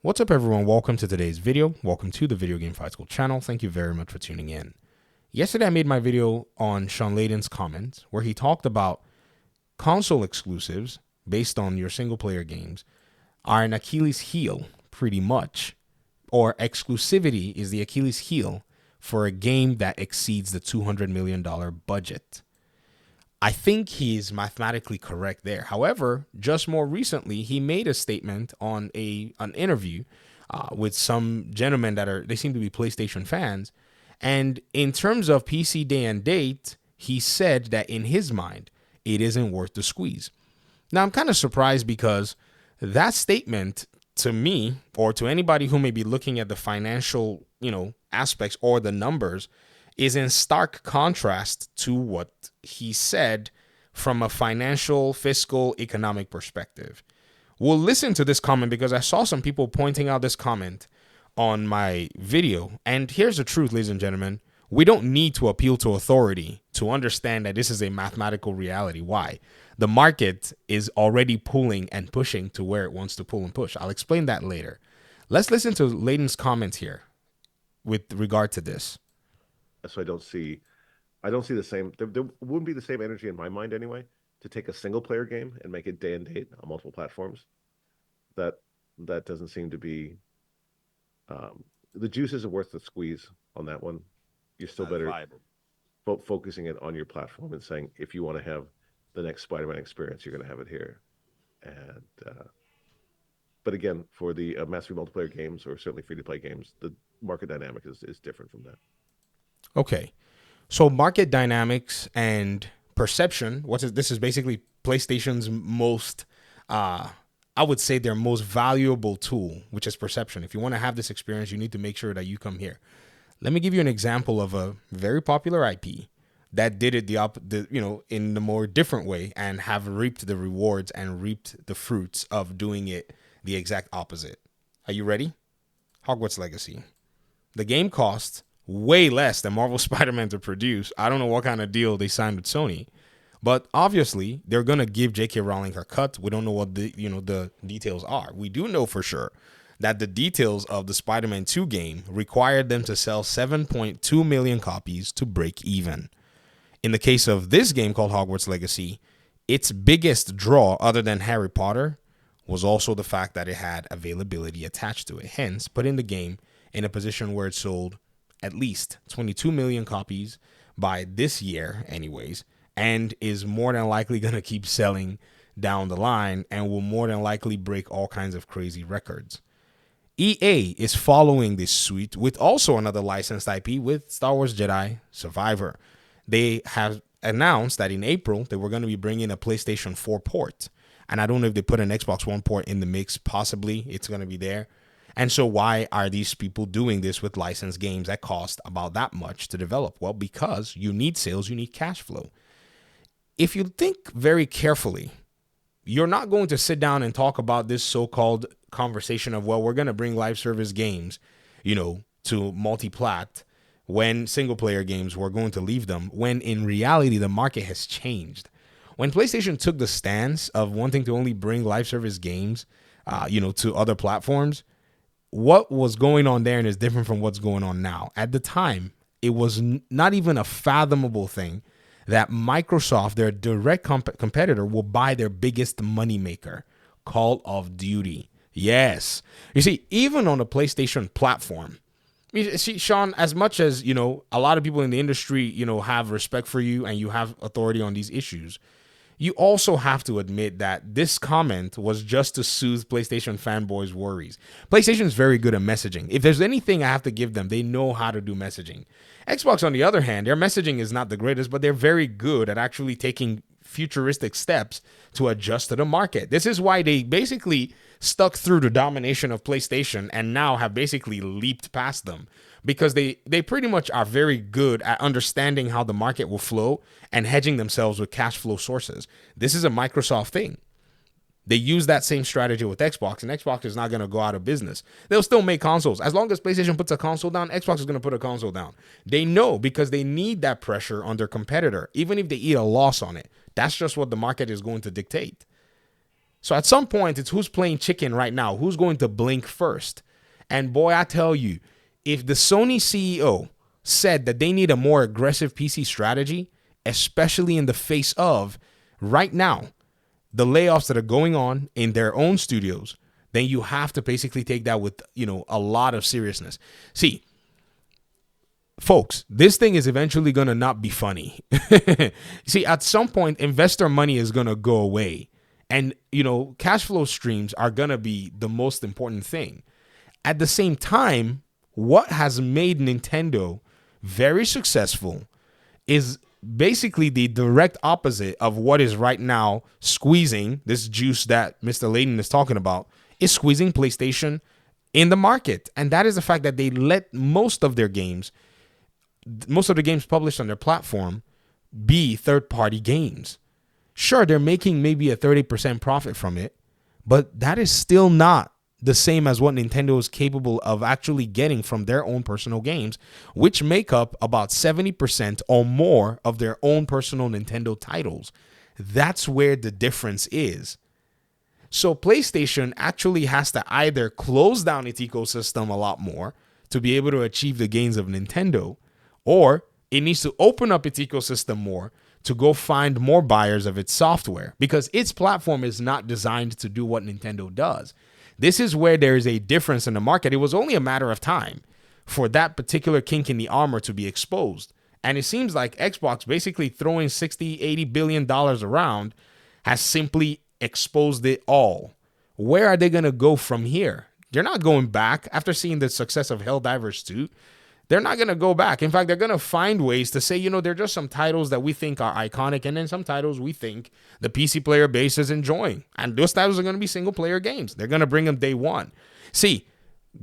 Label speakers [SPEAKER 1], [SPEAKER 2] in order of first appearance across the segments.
[SPEAKER 1] What's up, everyone? Welcome to today's video. Welcome to the Video Game Fight School channel. Thank you very much for tuning in. Yesterday, I made my video on Sean Layden's comments where he talked about console exclusives based on your single-player games are an Achilles heel, pretty much, or exclusivity is the Achilles heel for a game that exceeds the $200 million budget. I think he's mathematically correct there. However, just more recently, he made a statement on an interview with some gentlemen they seem to be PlayStation fans. And in terms of PC day and date, he said that in his mind, it isn't worth the squeeze. Now, I'm kind of surprised because that statement to me, or to anybody who may be looking at the financial, aspects or the numbers, is in stark contrast to what he said from a financial, fiscal, economic perspective. We'll listen to this comment because I saw some people pointing out this comment on my video. And here's the truth, ladies and gentlemen. We don't need to appeal to authority to understand that this is a mathematical reality. Why? The market is already pulling and pushing to where it wants to pull and push. I'll explain that later. Let's listen to Layden's comments here with regard to this.
[SPEAKER 2] So I don't see the same. There wouldn't be the same energy in my mind anyway to take a single player game and make it day and date on multiple platforms. That doesn't seem to be. The juice isn't worth the squeeze on that one. You're still better focusing it on your platform and saying, if you want to have the next Spider-Man experience, you're going to have it here. And but again, for the massive multiplayer games or certainly free-to-play games, the market dynamic is different from that.
[SPEAKER 1] Okay, so market dynamics and perception. This is basically PlayStation's most, I would say their most valuable tool, which is perception. If you want to have this experience, you need to make sure that you come here. Let me give you an example of a very popular IP that did it in the more different way and have reaped the rewards and reaped the fruits of doing it the exact opposite. Are you ready? Hogwarts Legacy. The game costs way less than Marvel Spider-Man to produce. I don't know what kind of deal they signed with Sony, but obviously they're going to give J.K. Rowling her cut. We don't know what the details are. We do know for sure that the details of the Spider-Man 2 game required them to sell 7.2 million copies to break even. In the case of this game called Hogwarts Legacy, its biggest draw other than Harry Potter was also the fact that it had availability attached to it, hence putting the game in a position where it sold at least 22 million copies by this year anyways, and is more than likely going to keep selling down the line and will more than likely break all kinds of crazy records. EA is following this suit with also another licensed IP with Star Wars Jedi Survivor. They have announced that in April they were going to be bringing a PlayStation 4 port. And I don't know if they put an Xbox One port in the mix. Possibly it's going to be there. And so why are these people doing this with licensed games that cost about that much to develop? Well, because you need sales, you need cash flow. If you think very carefully, you're not going to sit down and talk about this so-called conversation of, well, we're going to bring live service games, to multi-plat when single-player games, we're going to leave them, when in reality, the market has changed. When PlayStation took the stance of wanting to only bring live service games, to other platforms, what was going on there and is different from what's going on now. At the time, it was not even a fathomable thing that Microsoft, their direct competitor, will buy their biggest moneymaker, Call of Duty. Yes. You see, even on the PlayStation platform, you see, Sean, as much as, a lot of people in the industry, have respect for you and you have authority on these issues, you also have to admit that this comment was just to soothe PlayStation fanboys' worries. PlayStation is very good at messaging. If there's anything I have to give them, they know how to do messaging. Xbox, on the other hand, their messaging is not the greatest, but they're very good at actually taking futuristic steps to adjust to the market. This is why they basically stuck through the domination of PlayStation and now have basically leaped past them, because they pretty much are very good at understanding how the market will flow and hedging themselves with cash flow sources. This is a Microsoft thing. They use that same strategy with Xbox, and Xbox is not going to go out of business. They'll still make consoles. As long as PlayStation puts a console down, Xbox is going to put a console down. They know, because they need that pressure on their competitor, even if they eat a loss on it. That's just what the market is going to dictate. So at some point, it's who's playing chicken right now, who's going to blink first. And boy, I tell you, if the Sony CEO said that they need a more aggressive PC strategy, especially in the face of right now the layoffs that are going on in their own studios, then you have to basically take that with, a lot of seriousness. See, folks, this thing is eventually going to not be funny. See, at some point, investor money is going to go away. And, cash flow streams are going to be the most important thing. At the same time, what has made Nintendo very successful is basically the direct opposite of what is right now squeezing this juice that Mr. Layden is talking about, is squeezing PlayStation in the market. And that is the fact that they let most of the games published on their platform be third-party games. Sure, they're making maybe a 30% profit from it, but that is still not the same as what Nintendo is capable of actually getting from their own personal games, which make up about 70% or more of their own personal Nintendo titles. That's where the difference is. So PlayStation actually has to either close down its ecosystem a lot more to be able to achieve the gains of Nintendo, or it needs to open up its ecosystem more to go find more buyers of its software, because its platform is not designed to do what Nintendo does. This is where there is a difference in the market. It was only a matter of time for that particular kink in the armor to be exposed. And it seems like Xbox basically throwing $60-80 billion around has simply exposed it all. Where are they going to go from here? They're not going back after seeing the success of Helldivers 2. They're not going to go back. In fact, they're going to find ways to say, they're just some titles that we think are iconic, and then some titles we think the PC player base is enjoying. And those titles are going to be single-player games. They're going to bring them day one. See,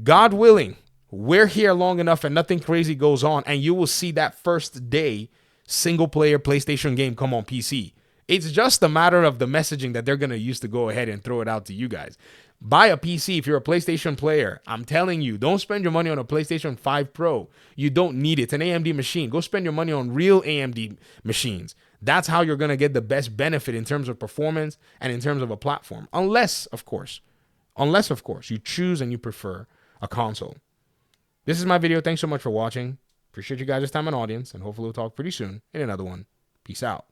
[SPEAKER 1] God willing, we're here long enough and nothing crazy goes on, and you will see that first day single-player PlayStation game come on PC. It's just a matter of the messaging that they're going to use to go ahead and throw it out to you guys. Buy a PC if you're a PlayStation player. I'm telling you, don't spend your money on a PlayStation 5 Pro. You don't need it. It's an AMD machine. Go spend your money on real AMD machines. That's how you're going to get the best benefit in terms of performance and in terms of a platform. Unless, of course, you choose and you prefer a console. This is my video. Thanks so much for watching. Appreciate you guys' time and audience, and hopefully we'll talk pretty soon in another one. Peace out.